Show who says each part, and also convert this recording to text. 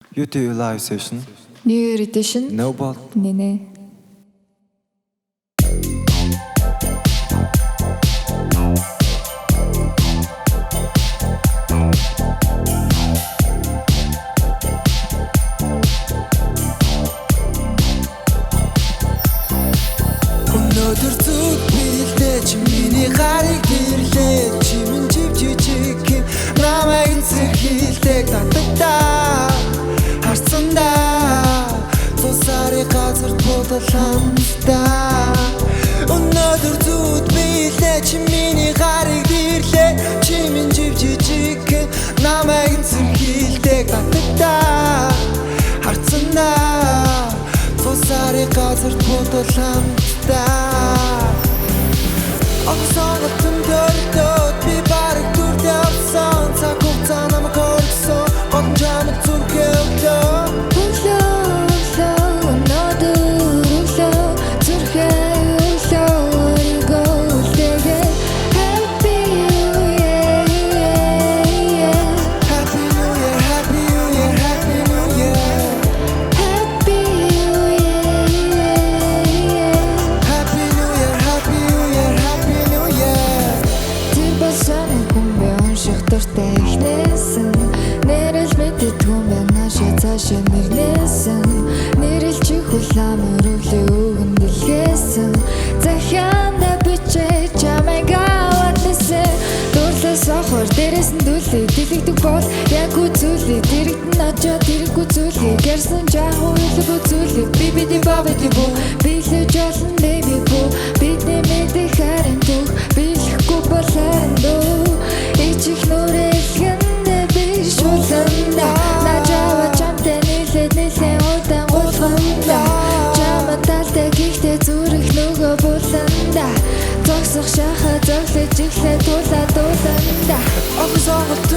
Speaker 1: YouTube live session.
Speaker 2: New Year edition.
Speaker 1: No bot.
Speaker 2: Nene.
Speaker 3: Өнөөдөр зүг билээ чи миний гарыг ирлээ чимэн жижиг намайг зэрхийлдэг татагдаа харцандаа тусаарыг газар бодол хамтдаа Өнөөдөр зүг билээ чи миний гарыг ирлээ чимэн жижиг намайг зэрхийлдэг татагдаа харцандаа тусаарыг газар бодол хамтдаа Оксанатын төрдөөд би бараг дүрд явсан цаг хугацаа намайг орсон годамжамд зүрхээ өглөө
Speaker 2: Нэрэлж хүлээн өрөвлөө өгөн дэлгээсэн захиана бичээ чамайг аваад нэсэн дурлаас ахвар дээрээс нь дүлээ дэлгдэг бол яг үзүүлээ дэрэгдэн очоо дэрэг үзүүлээ гэрсэн жаа үйлэг үзүүлээ би бабади бо билэж олон baby бо бидний мэдэх харин дух билэхгүй бол харин дөө ичих нүрэлгэндэ би шуланда нажава чамтай нэлээд удаан гулганда чаматалтай гихтээ зүрх нөгөө буланда зогсох шахаа зөглөж иглээ дууланда
Speaker 3: Оксанат